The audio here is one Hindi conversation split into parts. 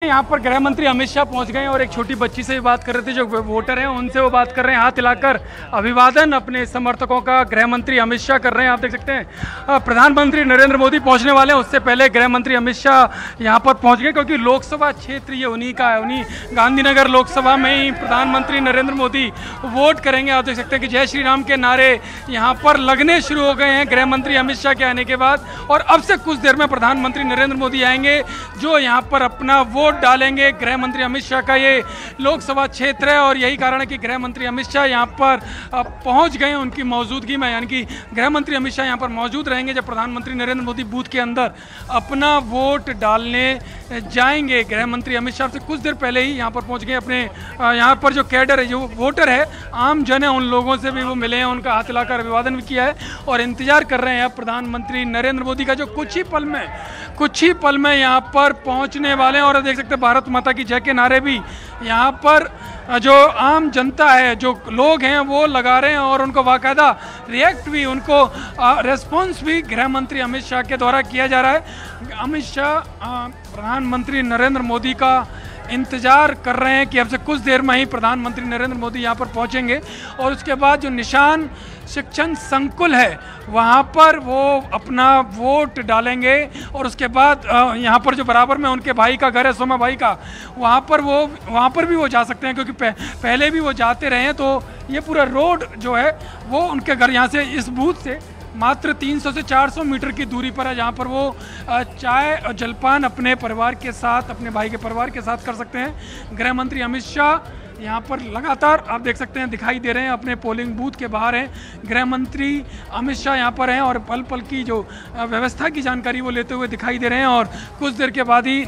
यहाँ पर गृह मंत्री अमित शाह पहुँच गए और एक छोटी बच्ची से भी बात कर रहे थे, जो वोटर हैं उनसे वो बात कर रहे हैं, हाथ हिलाकर अभिवादन अपने समर्थकों का गृह मंत्री अमित शाह कर रहे हैं। आप देख सकते हैं प्रधानमंत्री नरेंद्र मोदी पहुँचने वाले हैं, उससे पहले गृह मंत्री अमित शाह यहाँ पर पहुँच गए, क्योंकि लोकसभा क्षेत्र ये उन्हीं का है। उन्हीं गांधीनगर लोकसभा में ही प्रधानमंत्री नरेंद्र मोदी वोट करेंगे। आप देख सकते हैं कि जय श्री राम के नारे यहाँ पर लगने शुरू हो गए हैं गृह मंत्री अमित शाह के आने के बाद, और अब से कुछ देर में प्रधानमंत्री नरेंद्र मोदी आएंगे जो यहाँ पर अपना वोट डालेंगे। गृह मंत्री अमित शाह का ये लोकसभा क्षेत्र है और यही कारण है कि गृह मंत्री अमित शाह यहाँ पर पहुँच गए। उनकी मौजूदगी में, यानी कि गृह मंत्री अमित शाह यहाँ पर मौजूद रहेंगे जब प्रधानमंत्री नरेंद्र मोदी बूथ के अंदर अपना वोट डालने जाएंगे। गृह मंत्री अमित शाह से कुछ देर पहले ही यहाँ पर पहुँच गए। अपने यहाँ पर जो कैडर है, जो वोटर है, आम जन है, उन लोगों से भी वो मिले हैं, उनका हाथ हिलाकर अभिवादन भी किया है और इंतजार कर रहे हैं प्रधानमंत्री नरेंद्र मोदी का, जो कुछ ही पल में यहाँ पर पहुँचने वाले हैं। और देख सकते हैं भारत माता की जय के नारे भी यहाँ पर जो आम जनता है, जो लोग हैं, वो लगा रहे हैं और उनको बाकायदा रिएक्ट भी, उनको रेस्पॉन्स भी गृह मंत्री अमित शाह के द्वारा किया जा रहा है। अमित शाह प्रधानमंत्री नरेंद्र मोदी का इंतजार कर रहे हैं कि अब से कुछ देर में ही प्रधानमंत्री नरेंद्र मोदी यहाँ पर पहुँचेंगे और उसके बाद जो निशान शिक्षण संकुल है वहाँ पर वो अपना वोट डालेंगे। और उसके बाद यहाँ पर जो बराबर में उनके भाई का घर है, सोमा भाई का, वहाँ पर भी वो जा सकते हैं, क्योंकि पहले भी वो जाते रहे हैं। तो ये पूरा रोड जो है वो उनके घर यहाँ से, इस बूथ से मात्र 300 से 400 मीटर की दूरी पर है, जहाँ पर वो चाय और जलपान अपने परिवार के साथ, अपने भाई के परिवार के साथ कर सकते हैं। गृह मंत्री अमित शाह यहाँ पर लगातार आप देख सकते हैं दिखाई दे रहे हैं, अपने पोलिंग बूथ के बाहर हैं। गृह मंत्री अमित शाह यहाँ पर हैं और पल पल की जो व्यवस्था की जानकारी वो लेते हुए दिखाई दे रहे हैं। और कुछ देर के बाद ही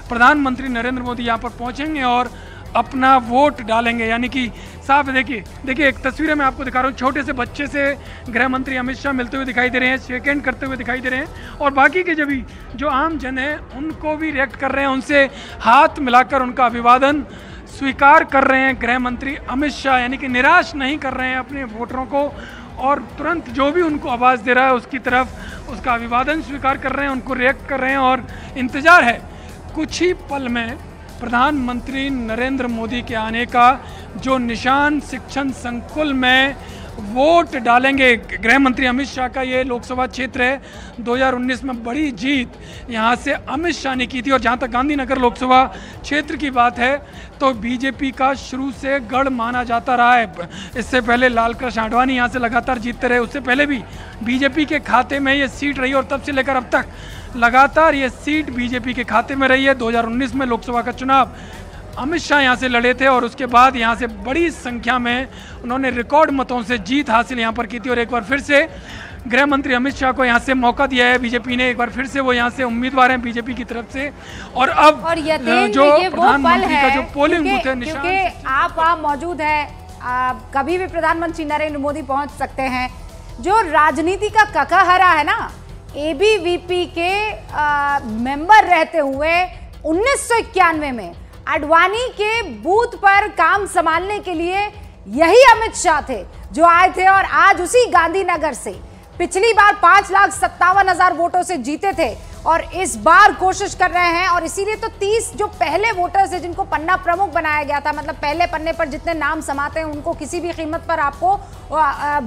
प्रधानमंत्री नरेंद्र मोदी यहाँ पर पहुँचेंगे और अपना वोट डालेंगे। यानी कि साफ देखिए एक तस्वीर मैं आपको दिखा रहा हूँ, छोटे से बच्चे से गृह मंत्री अमित शाह मिलते हुए दिखाई दे रहे हैं, शेक हैंड करते हुए दिखाई दे रहे हैं और बाकी के जो आम जन हैं उनको भी रिएक्ट कर रहे हैं, उनसे हाथ मिलाकर उनका अभिवादन स्वीकार कर रहे हैं गृह मंत्री अमित शाह। यानी कि निराश नहीं कर रहे हैं अपने वोटरों को और तुरंत जो भी उनको आवाज़ दे रहा है उसकी तरफ उसका अभिवादन स्वीकार कर रहे हैं, उनको रिएक्ट कर रहे हैं। और इंतज़ार है कुछ ही पल में प्रधानमंत्री नरेंद्र मोदी के आने का, जो निशान शिक्षण संकुल में वोट डालेंगे। गृह मंत्री अमित शाह का ये लोकसभा क्षेत्र है, 2019 में बड़ी जीत यहाँ से अमित शाह ने की थी। और जहाँ तक गांधीनगर लोकसभा क्षेत्र की बात है तो बीजेपी का शुरू से गढ़ माना जाता रहा है। इससे पहले लाल कृष्ण आडवाणी यहाँ से लगातार जीतते रहे, उससे पहले भी बीजेपी के खाते में ये सीट रही और तब से लेकर अब तक लगातार ये सीट बीजेपी के खाते में रही है। 2019 में लोकसभा का चुनाव अमित शाह यहाँ से लड़े थे और उसके बाद यहाँ से बड़ी संख्या में उन्होंने रिकॉर्ड मतों से जीत हासिल यहाँ पर की थी। और एक बार फिर से गृह मंत्री अमित शाह को यहाँ से मौका दिया है बीजेपी ने, एक बार फिर से वो यहाँ से उम्मीदवार हैं बीजेपी की तरफ से। और अब जो प्रधानमंत्री का जो पोलिंग बूथ है, क्योंकि आप वहाँ मौजूद है, कभी भी प्रधानमंत्री नरेंद्र मोदी पहुँच सकते हैं। जो राजनीति का ककाहरा है ना, एबीवीपी के मेंबर रहते हुए 1991 में आडवाणी के बूथ पर काम संभालने के लिए यही अमित शाह थे जो आए थे और आज उसी गांधीनगर से पिछली बार 5,57,000 वोटों से जीते थे और इस बार कोशिश कर रहे हैं। और इसीलिए तो 30 जो पहले वोटर्स है जिनको पन्ना प्रमुख बनाया गया था, मतलब पहले पन्ने पर जितने नाम समाते हैं उनको किसी भी कीमत पर आपको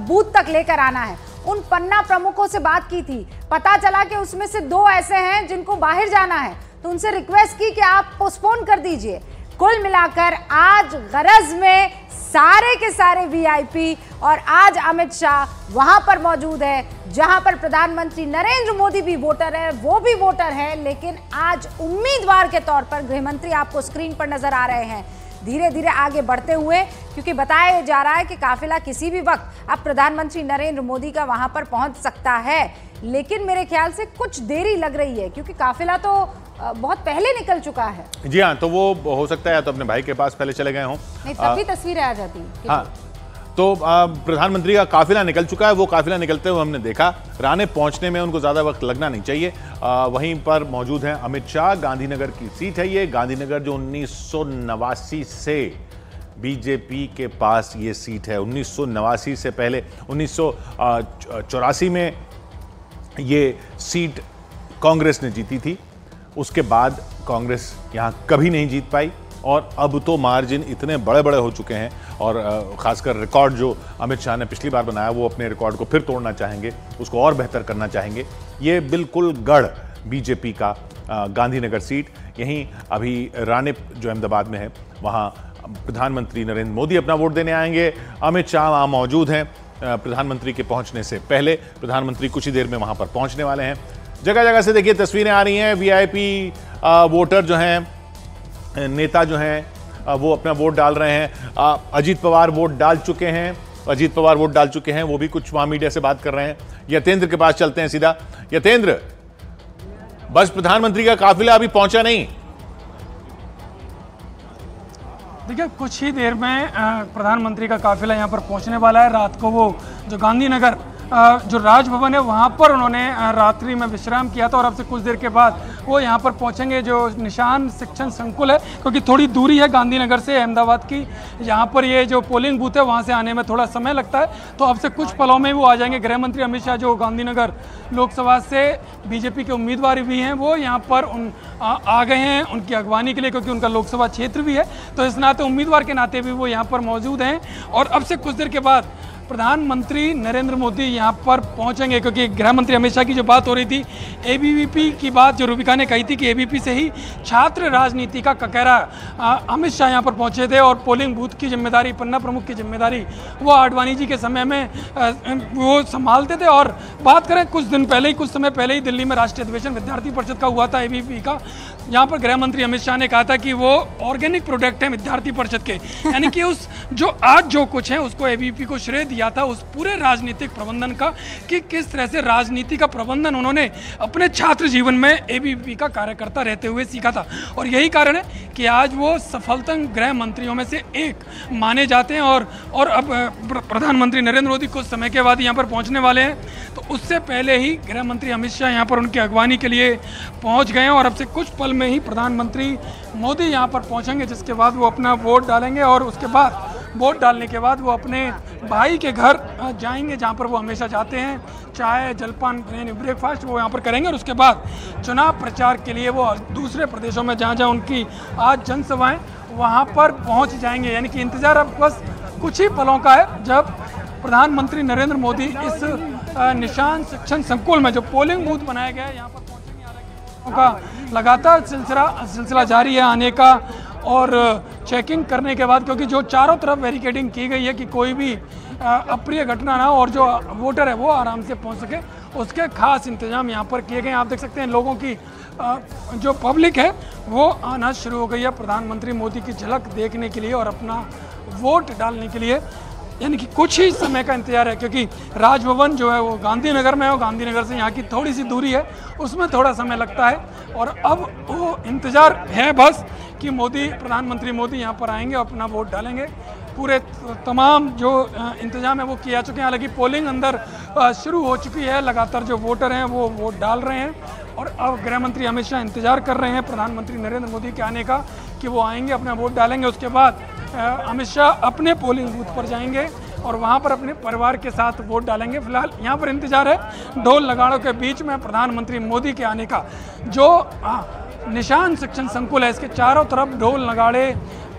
बूथ तक लेकर आना है, उन पन्ना प्रमुखों से बात की थी। पता चला कि उसमें से 2 ऐसे हैं जिनको बाहर जाना है, तो उनसे रिक्वेस्ट की कि आप पोस्टपोन कर दीजिए। कुल मिलाकर आज गरज में सारे के सारे वीआईपी और आज अमित शाह वहां पर मौजूद है जहां पर प्रधानमंत्री नरेंद्र मोदी भी वोटर है, वो भी वोटर है, लेकिन आज उम्मीदवार के तौर पर गृहमंत्री आपको स्क्रीन पर नजर आ रहे हैं धीरे धीरे आगे बढ़ते हुए, क्योंकि बताया जा रहा है कि काफिला किसी भी वक्त अब प्रधानमंत्री नरेंद्र मोदी का वहां पर पहुंच सकता है। लेकिन मेरे ख्याल से कुछ देरी लग रही है क्योंकि काफिला तो बहुत पहले निकल चुका है। जी हाँ, तो वो हो सकता है तो अपने भाई के पास पहले चले गए हों, नहीं तभी तस्वीरें आ जाती। हाँ, तो प्रधानमंत्री का काफिला निकल चुका है। वो काफिला निकलते हुए हमने देखा, राने पहुंचने में उनको ज़्यादा वक्त लगना नहीं चाहिए। वहीं पर मौजूद हैं अमित शाह। गांधीनगर की सीट है ये, गांधीनगर जो 1989 से बीजेपी के पास ये सीट है। 1989 से पहले 1984 में ये सीट कांग्रेस ने जीती थी उसके बाद कांग्रेस यहां कभी नहीं जीत पाई और अब तो मार्जिन इतने बड़े बड़े हो चुके हैं और खासकर रिकॉर्ड जो अमित शाह ने पिछली बार बनाया वो अपने रिकॉर्ड को फिर तोड़ना चाहेंगे, उसको और बेहतर करना चाहेंगे। ये बिल्कुल गढ़ बीजेपी का गांधीनगर सीट, यहीं अभी रानिप जो अहमदाबाद में है वहां प्रधानमंत्री नरेंद्र मोदी अपना वोट देने आएंगे। अमित शाह वहां मौजूद हैं। प्रधानमंत्री के पहुंचने से पहले प्रधानमंत्री कुछ ही देर में वहां पर पहुंचने वाले हैं। जगह जगह से देखिए तस्वीरें आ रही हैं। वीआईपी वोटर जो हैं, नेता जो हैं वो अपना वोट डाल रहे हैं। अजीत पवार वोट डाल चुके हैं, वो भी कुछ वहां मीडिया से बात कर रहे हैं। यतेंद्र के पास चलते हैं सीधा। यतेंद्र, बस प्रधानमंत्री का काफिला अभी पहुंचा नहीं। देखिए कुछ ही देर में प्रधानमंत्री का काफिला यहाँ पर पहुँचने वाला है। रात को वो जो गांधीनगर जो राजभवन है वहाँ पर उन्होंने रात्रि में विश्राम किया था और अब से कुछ देर के बाद वो यहाँ पर पहुँचेंगे जो निशान शिक्षण संकुल है, क्योंकि थोड़ी दूरी है गांधीनगर से अहमदाबाद की। यहाँ पर ये जो पोलिंग बूथ है वहाँ से आने में थोड़ा समय लगता है, तो अब से कुछ पलों में वो आ जाएंगे। गृह मंत्री अमित शाह जो गांधीनगर लोकसभा से बीजेपी के उम्मीदवार भी हैं वो यहाँ पर आ गए हैं उनकी अगवानी के लिए, क्योंकि उनका लोकसभा क्षेत्र भी है, तो इस नाते उम्मीदवार के नाते भी वो यहाँ पर मौजूद हैं। और अब से कुछ देर के बाद प्रधानमंत्री नरेंद्र मोदी यहाँ पर पहुँचेंगे, क्योंकि गृह मंत्री अमित शाह की जो बात हो रही थी, एबीवीपी की बात जो रूबिका ने कही थी कि एबीवीपी से ही छात्र राजनीति का ककहरा अमित शाह यहाँ पर पहुँचे थे और पोलिंग बूथ की जिम्मेदारी, पन्ना प्रमुख की जिम्मेदारी वो आडवाणी जी के समय में वो संभालते थे। और बात करें कुछ समय पहले ही दिल्ली में राष्ट्रीय अधिवेशन विद्यार्थी परिषद का हुआ था एबीवीपी का, यहाँ पर गृह मंत्री अमित शाह ने कहा था कि वो ऑर्गेनिक प्रोडक्ट है विद्यार्थी परिषद के, यानी कि उस जो आज जो कुछ है उसको एबीवीपी को श्रेय दिया था उस पूरे राजनीतिक प्रबंधन का, कि किस तरह से राजनीति का प्रबंधन उन्होंने अपने छात्र जीवन में एबीवीपी का कार्यकर्ता रहते हुए सीखा था। और यही कारण है कि आज वो सफलतम गृह मंत्रियों में से एक माने जाते हैं। और अब प्रधानमंत्री नरेंद्र मोदी कुछ समय के बाद यहाँ पर पहुँचने वाले हैं, तो उससे पहले ही गृह मंत्री अमित शाह यहाँ पर उनकी अगवानी के लिए पहुँच गए हैं और अब से कुछ पल में ही प्रधानमंत्री मोदी यहाँ पर पहुँचेंगे, जिसके बाद वो अपना वोट डालेंगे और उसके बाद वोट डालने के बाद वो अपने भाई के घर जाएंगे जहाँ पर वो हमेशा जाते हैं। चाय, जलपान, ब्रेकफास्ट वो यहाँ पर करेंगे और उसके बाद चुनाव प्रचार के लिए वो दूसरे प्रदेशों में जहाँ जहाँ उनकी आज जनसभाएं वहाँ पर पहुँच जाएंगे। यानी कि इंतज़ार अब बस कुछ ही पलों का है जब प्रधानमंत्री नरेंद्र मोदी इस निशान शिक्षण संकुल में जो पोलिंग बूथ बनाया गया है यहाँ पर पहुँचेंगे। का लगातार सिलसिला जारी है आने का और चेकिंग करने के बाद, क्योंकि जो चारों तरफ बैरिकेडिंग की गई है कि कोई भी अप्रिय घटना ना हो और जो वोटर है वो आराम से पहुंच सके, उसके खास इंतजाम यहाँ पर किए गए हैं। आप देख सकते हैं लोगों की जो पब्लिक है वो आना शुरू हो गई है प्रधानमंत्री मोदी की झलक देखने के लिए और अपना वोट डालने के लिए। यानी कि कुछ ही समय का इंतजार है, क्योंकि राजभवन जो है वो गांधीनगर में है और गांधीनगर से यहाँ की थोड़ी सी दूरी है, उसमें थोड़ा समय लगता है। और अब वो इंतज़ार है बस कि प्रधानमंत्री मोदी यहाँ पर आएंगे, अपना वोट डालेंगे। पूरे तमाम जो इंतजाम है वो किया चुके हैं। हालांकि पोलिंग अंदर शुरू हो चुकी है, लगातार जो वोटर हैं वो वोट डाल रहे हैं और अब गृह मंत्री अमित शाह इंतजार कर रहे हैं प्रधानमंत्री नरेंद्र मोदी के आने का कि वो आएंगे, अपना वोट डालेंगे। उसके बाद अमित शाह अपने पोलिंग बूथ पर जाएंगे और वहाँ पर अपने परिवार के साथ वोट डालेंगे। फिलहाल यहाँ पर इंतजार है ढोल नगाड़ों के बीच में प्रधानमंत्री मोदी के आने का। जो निशान शिक्षण संकुल है इसके चारों तरफ ढोल नगाड़े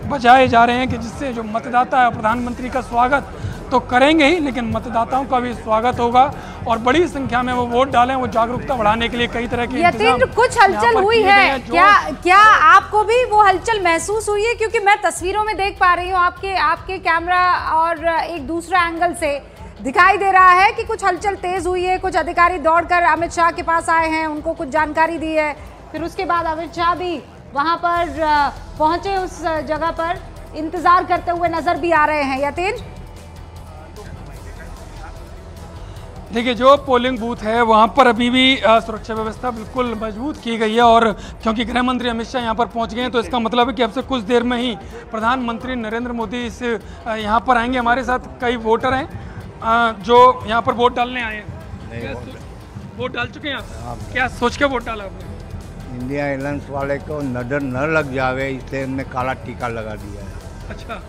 बजाए जा रहे हैं कि जिससे जो मतदाता है प्रधानमंत्री का स्वागत तो करेंगे ही, लेकिन मतदाताओं का भी स्वागत होगा और बड़ी संख्या में वो वोट डालें। वो जागरूकता बढ़ाने के लिए कई तरह की यतेंद्र कुछ हलचल हुई है क्या आपको भी वो हलचल महसूस हुई है? क्योंकि मैं तस्वीरों में देख पा रही हूँ आपके कैमरा और एक दूसरा एंगल से दिखाई दे रहा है कि कुछ हलचल तेज हुई है। कुछ अधिकारी दौड़कर अमित शाह के पास आए हैं, उनको कुछ जानकारी दी है, फिर उसके बाद अमित शाह भी वहां पर पहुंचे, उस जगह पर इंतजार करते हुए नजर भी आ रहे हैं। यतेंद्र, देखिए जो पोलिंग बूथ है वहाँ पर अभी भी सुरक्षा व्यवस्था बिल्कुल मजबूत की गई है और क्योंकि गृह मंत्री अमित शाह यहाँ पर पहुँच गए हैं तो इसका मतलब है कि अब से कुछ देर में ही प्रधानमंत्री नरेंद्र मोदी इस यहाँ पर आएंगे। हमारे साथ कई वोटर हैं जो यहाँ पर वोट डालने आए हैं। वोट डाल चुके हैं आप? क्या सोच के वोट डाला आपने? इंडिया एयरलाइंस वाले को नजर न लग जावे इसलिए हमने काला टीका लगा दिया है। अच्छा,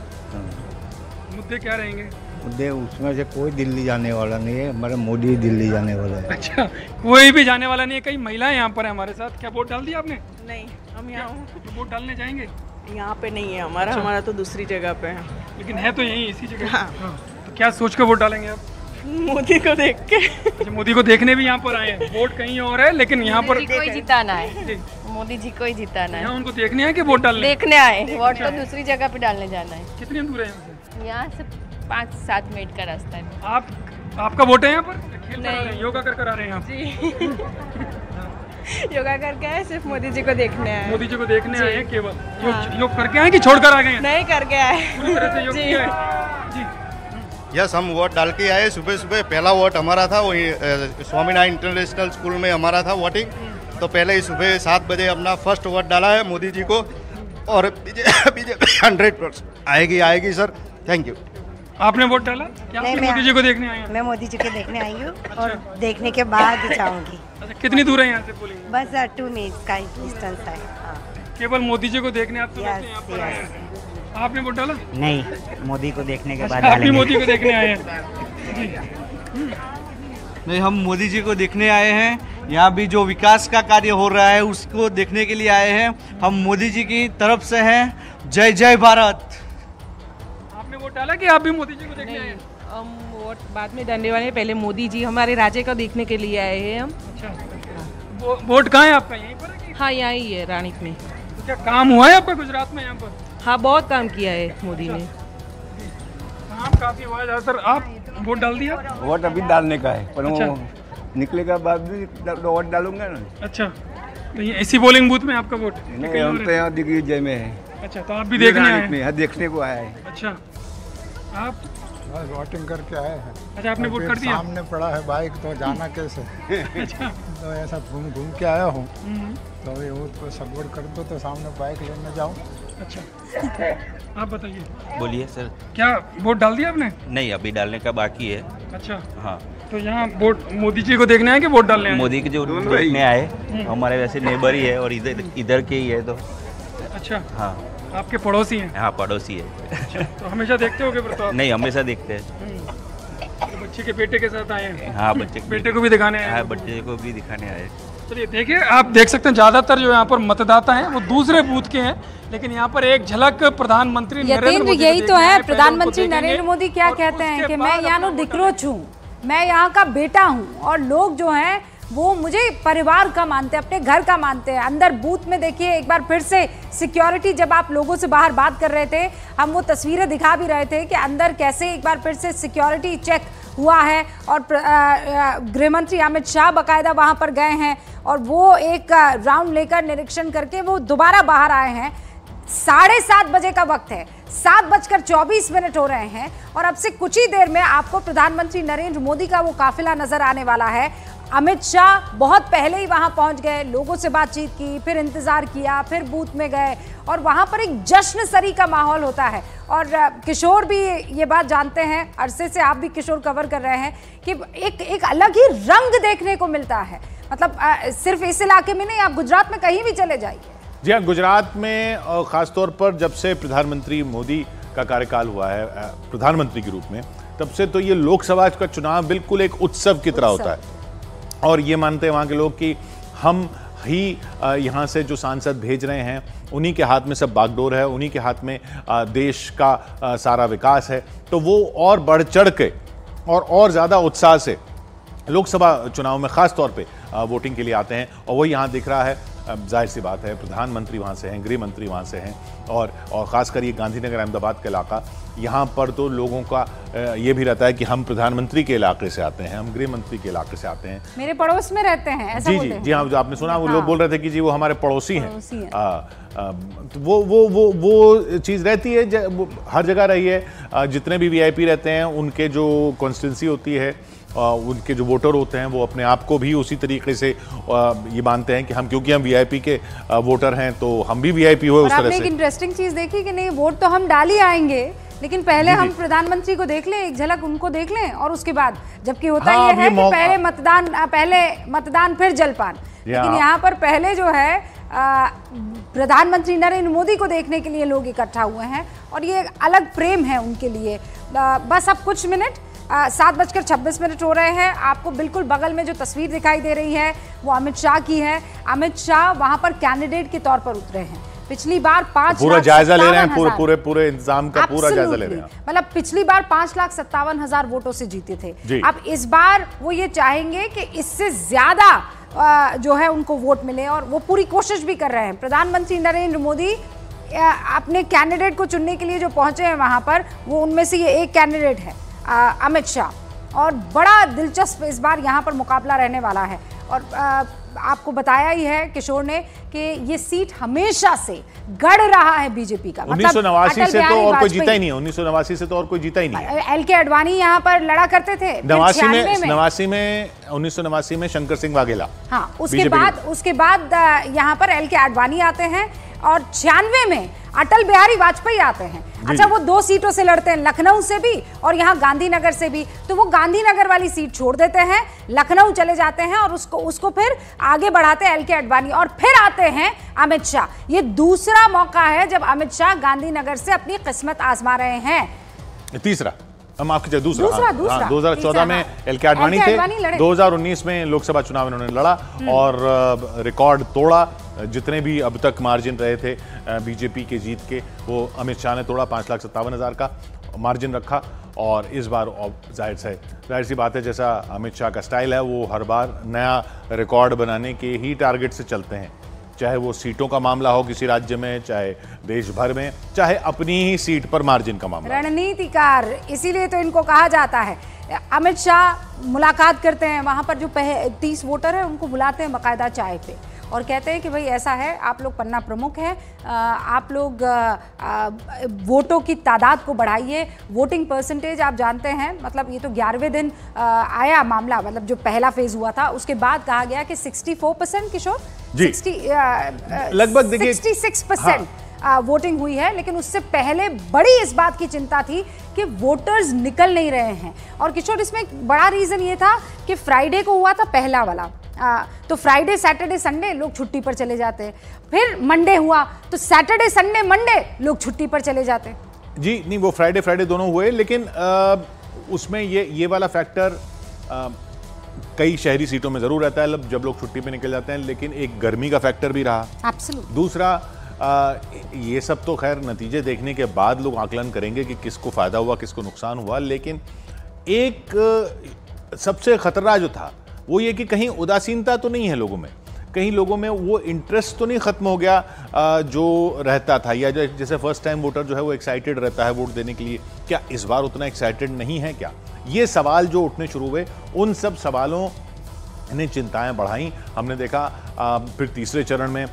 मुद्दे क्या रहेंगे? मुद्दे उसमें से कोई दिल्ली जाने वाला नहीं है, हमारे मोदी दिल्ली जाने वाला है। अच्छा, कोई भी जाने वाला नहीं है। कई महिलाएं यहाँ पर है हमारे साथ। क्या वोट डाल दिया आपने? नहीं, हम यहाँ तो वोट डालने जाएंगे? यहाँ पे नहीं है हमारा। अच्छा। हमारा तो दूसरी जगह पे है। लेकिन है तो यहीं इसी जगह। हाँ। तो क्या सोच कर वोट डालेंगे आप? मोदी को देख के। अच्छा, मोदी को देखने भी यहाँ पर आए हैं। वोट कहीं और है लेकिन यहाँ पर मोदी जी को ही जिताना है। जी। मोदी जी को ही जिताना यहाँ है। उनको देखने आए कि वोट डालने? देखने आए, वोट तो दूसरी जगह पे डालने जाना है। कितनी दूर है यहाँ से? यहाँ से 5-7 मिनट का रास्ता है। आपका वोट है यहाँ पर? खेल करा नहीं। रहे हैं, योगा कर रहे हैं आप? योगा करके आए, सिर्फ मोदी जी को देखने आए। मोदी जी को देखने आए हैं केवल? हाँ। योग करके आए कि छोड़ कर आ गए हैं? नहीं करके आए। पूरी तरह से योग जी। किया है? जी। यस, हम वोट डाल के आए। सुबह सुबह पहला वोट हमारा था, वही स्वामीनारायण इंटरनेशनल स्कूल में हमारा था वोटिंग। तो पहले ही सुबह 7 बजे अपना फर्स्ट वोट डाला है मोदी जी को, और बीजेपी 100% आएगी सर। Thank you. आपने वोट डाला? क्या नहीं, आप मैं- मोदी जी को देखने आए हैं? मैं मोदी जी को देखने आई हूँ और देखने के बाद जाऊंगी। अच्छा, कितनी दूर है यहाँ से पोलिंग? बस 2 मिनट का डिस्टेंस है। हाँ। केवल मोदी जी को देखने आप तो Yes, यहाँ पर आए yes. हैं। आपने वोट डाला? नहीं, मोदी को देखने के बाद आप भी डालेंगे। मोदी को देखने आए हैं? नहीं, हम मोदी जी को देखने आए हैं। यहाँ भी जो विकास का कार्य हो रहा है उसको देखने के लिए आए हैं। हम मोदी जी की तरफ से हैं। जय जय भारत। आपने वोट डाला कि आप भी मोदी जी को देखने आए हैं? हम वोट बाद में डालने वाले हैं। पहले मोदी जी हमारे राज्य का देखने के लिए आए हैं हम। अच्छा, वोट कहाँ है आपका? यहीं पर है कि? हाँ, यहाँ ही है, रानीप में। तो क्या काम हुआ है आपका गुजरात में यहाँ पर? हाँ, बहुत काम किया है मोदी ने। काम काफी हुआ है ज़्यादातर। आप वोट डाल दिया? वोट अभी डालने का है, पर अच्छा। वो निकलेगा बाद भी वोट डालूंगा ना। अच्छा, तो ये इसी पोलिंग बूथ में आपका वोट? नहीं, हम तो यहाँ दिग्विजय में है। अच्छा, तो आप भी देखने आए हैं? में देखने को आया है। अच्छा, आप? बस वोटिंग करके आए हैं। अच्छा, आपने वोट कर दिया? सामने पड़ा है बाइक, तो जाना कैसे? अच्छा। तो ऐसा घूम के आया हूँ, तो ये वो तो सपोर्ट कर दो तो सामने बाइक लेने जाऊँ। अच्छा, आप बताइए। बोलिए सर। क्या वोट डाल दिया आपने? नहीं, अभी डालने का बाकी है। अच्छा, हाँ। तो यहाँ वोट मोदी जी को देखने आए कि वोट डालने आए? मोदी के जो देखने आए, हमारे वैसे नेबर ही है और इधर के ही है तो। अच्छा, हाँ। आपके पड़ोसी हैं? हाँ, पड़ोसी है। तो हमेशा देखते होगे फिर तो आप? नहीं, हमेशा देखते हैं। तो बच्चे के बेटे के साथ आए हैं? हाँ, बेटे को भी दिखाने आए? हाँ, बच्चे को भी दिखाने आए। चलिए, देखिए, आप देख सकते हैं ज़्यादातर जो यहाँ पर मतदाता हैं वो दूसरे बूथ के हैं, लेकिन यहाँ पर एक झलक प्रधानमंत्री नरेंद्र मोदी यही को तो देखने है। आए। पहले प्रधानमंत्री उनको नरेंद्र देखेंगे मोदी क्या और कहते हैं उसके कि बाद मैं यहाँ अपना दिक्रोच हूँ, मैं यहाँ का बेटा हूँ, और लोग जो हैं वो मुझे परिवार का मानते हैं, अपने घर का मानते हैं। अंदर बूथ में देखिए, एक बार फिर से सिक्योरिटी, जब आप लोगों से बाहर बात कर रहे थे, हम वो तस्वीरें दिखा भी रहे थे कि अंदर कैसे एक बार फिर से सिक्योरिटी चेक हुआ है, और गृह मंत्री अमित शाह बाकायदा वहाँ पर गए हैं और वो एक राउंड लेकर निरीक्षण करके वो दोबारा बाहर आए हैं। 7:30 बजे का वक्त है, 7:24 हो रहे हैं, और अब से कुछ ही देर में आपको प्रधानमंत्री नरेंद्र मोदी का वो काफिला नजर आने वाला है। अमित शाह बहुत पहले ही वहां पहुंच गए, लोगों से बातचीत की, फिर इंतजार किया, फिर बूथ में गए, और वहां पर एक जश्न सरी का माहौल होता है। और किशोर भी ये बात जानते हैं, अरसे से आप भी किशोर कवर कर रहे हैं, कि एक अलग ही रंग देखने को मिलता है। मतलब सिर्फ इस इलाके में नहीं, आप गुजरात में कहीं भी चले जाइए। जी हाँ, गुजरात में खासतौर पर जब से प्रधानमंत्री मोदी का कार्यकाल हुआ है प्रधानमंत्री के रूप में, तब से तो ये लोकसभा का चुनाव बिल्कुल एक उत्सव की तरह होता है। और ये मानते हैं वहाँ के लोग कि हम ही यहाँ से जो सांसद भेज रहे हैं, उन्हीं के हाथ में सब बागडोर है, उन्हीं के हाथ में देश का सारा विकास है। तो वो और बढ़ चढ़ के और ज़्यादा उत्साह से लोकसभा चुनाव में ख़ास तौर पे वोटिंग के लिए आते हैं। और वही यहाँ दिख रहा है, जाहिर सी बात है, प्रधानमंत्री वहाँ से हैं, गृह मंत्री वहाँ से हैं, और ख़ासकर ये गांधीनगर अहमदाबाद का इलाका, यहाँ पर तो लोगों का ये भी रहता है कि हम प्रधानमंत्री के इलाके से आते हैं, हम गृह मंत्री के इलाके से आते हैं, मेरे पड़ोस में रहते हैं, ऐसा जी बोलते जी हैं। जी हाँ, जो आपने सुना, वो लोग बोल रहे थे कि जी वो हमारे पड़ोसी हैं। तो वो चीज़ रहती है, हर जगह रही है। जितने भी वीआईपी रहते हैं, उनके जो कॉन्स्टिट्यूंसी होती है, उनके जो वोटर होते हैं, वो अपने आप को भी उसी तरीके से ये मानते हैं कि हम, क्योंकि हम वीआईपी के वोटर हैं, तो हम भी वीआईपी हुए उस तरह से। एक इंटरेस्टिंग चीज देखी कि नहीं, वोट तो हम डाल ही आएंगे, लेकिन पहले हम प्रधानमंत्री को देख लें, एक झलक उनको देख लें, और उसके बाद, जबकि होता ये है कि पहले मतदान फिर जलपान, लेकिन यहाँ पर पहले जो है प्रधानमंत्री नरेंद्र मोदी को देखने के लिए लोग इकट्ठा हुए हैं, और ये अलग प्रेम है उनके लिए। बस अब कुछ मिनट 7:26 हो रहे हैं। आपको बिल्कुल बगल में जो तस्वीर दिखाई दे रही है वो अमित शाह की है। अमित शाह वहां पर कैंडिडेट के तौर पर उतरे हैं। पिछली बार 5 पूरा जायजा ले रहे हैं, पूरे इंतजाम का पूरा जायजा ले रहे हैं। मतलब पिछली बार 5,57,000 वोटों से जीते थे। अब इस बार वो ये चाहेंगे कि इससे ज्यादा जो है उनको वोट मिले और वो पूरी कोशिश भी कर रहे हैं। प्रधानमंत्री नरेंद्र मोदी अपने कैंडिडेट को चुनने के लिए जो पहुंचे हैं वहां पर, वो उनमें से ये एक कैंडिडेट है अमित शाह, और बड़ा दिलचस्प इस बार यहाँ पर मुकाबला रहने वाला है। और आपको बताया ही है किशोर ने कि ये सीट हमेशा से गढ़ रहा है बीजेपी का। 1989 से तो और कोई जीता ही नहीं है। 1989 से तो और कोई जीता ही नहीं है। एल.के. आडवाणी यहाँ पर लड़ा करते थे। 1989 में शंकर सिंह वाघेला। हाँ, उसके बाद यहाँ पर एल.के. आडवाणी आते हैं और 96 में अटल बिहारी वाजपेयी आते हैं। अच्छा, वो 2 सीटों से लड़ते हैं, लखनऊ से भी और यहाँ गांधीनगर से भी। तो वो गांधीनगर वाली सीट छोड़ देते हैं, लखनऊ चले जाते हैं और उसको फिर आगे बढ़ाते हैं एल.के. आडवाणी, और फिर आते हैं अमित शाह। ये दूसरा मौका है जब अमित शाह गांधीनगर से अपनी किस्मत आजमा रहे हैं। तीसरा, माफ कीजिए, दूसरा 2014 में एल.के. आडवाणी थे। 2019 में लोकसभा चुनाव इन्होंने लड़ा और रिकॉर्ड तोड़ा। जितने भी अब तक मार्जिन रहे थे बीजेपी के जीत के, वो अमित शाह ने तोड़ा। 5,57,000 का मार्जिन रखा। और इस बार जाहिर सी बात है, जैसा अमित शाह का स्टाइल है, वो हर बार नया रिकॉर्ड बनाने के ही टारगेट से चलते हैं। चाहे वो सीटों का मामला हो किसी राज्य में, चाहे देश भर में, चाहे अपनी ही सीट पर मार्जिन का मामला। रणनीतिकार, इसीलिए तो इनको कहा जाता है। अमित शाह मुलाकात करते हैं, वहां पर जो 30 वोटर है उनको बुलाते हैं बाकायदा चाय पे और कहते हैं कि भाई ऐसा है, आप लोग पन्ना प्रमुख हैं, आप लोग वोटों की तादाद को बढ़ाइए। वोटिंग परसेंटेज आप जानते हैं, मतलब ये तो 11वें दिन आया मामला, मतलब जो पहला फेज हुआ था उसके बाद कहा गया कि 64% किशोर, 60 लगभग 66% वोटिंग हुई है। लेकिन उससे पहले बड़ी इस बात की चिंता थी कि वोटर्स निकल नहीं रहे हैं। और किशोर, इसमें एक बड़ा रीजन ये था कि फ्राइडे को हुआ था पहला वाला, तो फ्राइडे सैटरडे संडे लोग छुट्टी पर चले जाते। फिर मंडे हुआ तो सैटरडे संडे मंडे लोग छुट्टी पर चले जाते। जी नहीं, वो फ्राइडे दोनों हुए, लेकिन उसमें ये वाला फैक्टर कई शहरी सीटों में जरूर रहता है जब लोग छुट्टी पे निकल जाते हैं, लेकिन एक गर्मी का फैक्टर भी रहा। एब्सोल्युटली। दूसरा, ये सब तो खैर नतीजे देखने के बाद लोग आकलन करेंगे कि किसको फायदा हुआ किसको नुकसान हुआ, लेकिन एक सबसे खतरा जो था वो ये कि कहीं उदासीनता तो नहीं है लोगों में, कहीं लोगों में वो इंटरेस्ट तो नहीं खत्म हो गया जो रहता था, या जैसे फर्स्ट टाइम वोटर जो है वो एक्साइटेड रहता है वोट देने के लिए, क्या इस बार उतना एक्साइटेड नहीं है क्या? ये सवाल जो उठने शुरू हुए, उन सब सवालों ने चिंताएं बढ़ाई। हमने देखा फिर तीसरे चरण में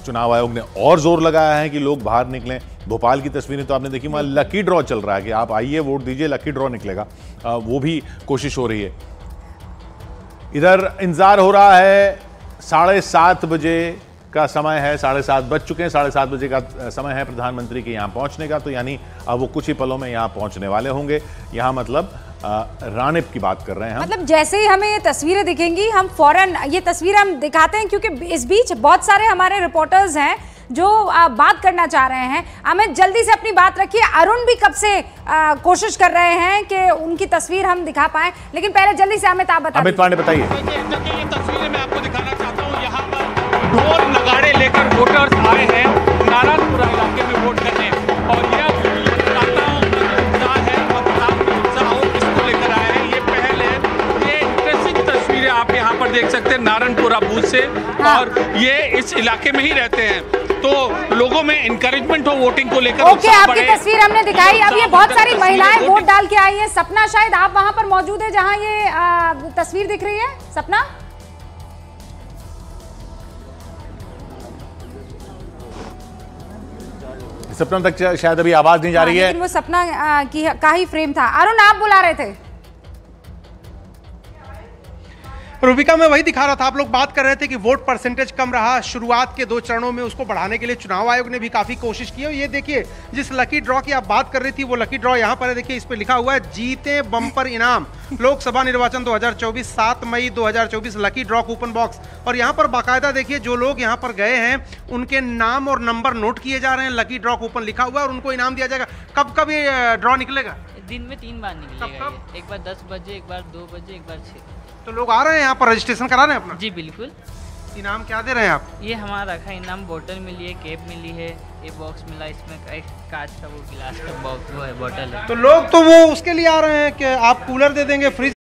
चुनाव आयोग ने और जोर लगाया है कि लोग बाहर निकलें। भोपाल की तस्वीरें तो आपने देखी, वहाँ लकी ड्रॉ चल रहा है कि आप आइए वोट दीजिए, लकी ड्रॉ निकलेगा, वो भी कोशिश हो रही है। इधर इंतजार हो रहा है, 7:30 बजे का समय है, 7:30 बज चुके हैं, 7:30 बजे का समय है प्रधानमंत्री के यहाँ पहुँचने का। तो यानी अब वो कुछ ही पलों में यहाँ पहुँचने वाले होंगे। यहाँ मतलब रानिप की बात कर रहे हैं हम। मतलब जैसे ही हमें ये तस्वीरें दिखेंगी हम फौरन ये तस्वीरें हम दिखाते हैं, क्योंकि इस बीच बहुत सारे हमारे रिपोर्टर्स हैं जो बात करना चाह रहे हैं। अमित, जल्दी से अपनी बात रखिए। अरुण भी कब से कोशिश कर रहे हैं कि उनकी तस्वीर हम दिखा पाएं, लेकिन पहले जल्दी से अमित आप बताइए। अमित पांडे बताइए। ये तस्वीरें मैं आपको दिखाना चाहता हूँ। यहाँ पर ढोल नगाड़े लेकर वोटर्स आए हैं नारायणपुरा इलाके में वोट करने, और यह आप यहाँ पर देख सकते हैं नारायणपुरा बूथ से, और ये इस इलाके में ही रहते हैं, तो लोगों में इंकरेजमेंट हो वोटिंग को लेकर। ओके, आपकी तस्वीर हमने दिखाई। अब ये बहुत सारी महिलाएं वोट डाल के आई है। सपना, शायद आप वहां पर मौजूद है जहां ये तस्वीर दिख रही है। सपना, सपना तक शायद अभी आवाज नहीं जा रही है, लेकिन वो सपना का ही फ्रेम था। अरुण, आप बुला रहे थे। रूबिका, मैं वही दिखा रहा था, आप लोग बात कर रहे थे कि वोट परसेंटेज कम रहा शुरुआत के 2 चरणों में, उसको बढ़ाने के लिए चुनाव आयोग ने भी काफी कोशिश की। और ये देखिए, जिस लकी ड्रॉ की आप बात कर रही थी, वो लकी ड्रॉ यहाँ पर है। देखिए, इस पे लिखा हुआ है जीते बम्पर इनाम लोकसभा निर्वाचन 2024 7 मई 2024 लकी ड्रॉ कूपन बॉक्स। और यहाँ पर बाकायदा देखिए, जो लोग यहाँ पर गए हैं उनके नाम और नंबर नोट किए जा रहे हैं, लकी ड्रॉ कूपन लिखा हुआ है और उनको इनाम दिया जाएगा। कब ये ड्रॉ निकलेगा? दिन में 3 बार निकलेगा ये। एक बार 10 बजे, एक बार 2 बजे, एक बार 6। तो लोग आ रहे हैं यहाँ पर रजिस्ट्रेशन करा रहे हैं अपना? जी बिल्कुल। इनाम क्या दे रहे हैं आप? ये हमारा रखा इनाम बोतल मिली है, कैप मिली है, ये बॉक्स मिला, इसमें एक कांच का वो गिलास का बॉक्स वो है, बोतल है। तो लोग तो वो उसके लिए आ रहे हैं कि आप कूलर दे देंगे, फ्रिज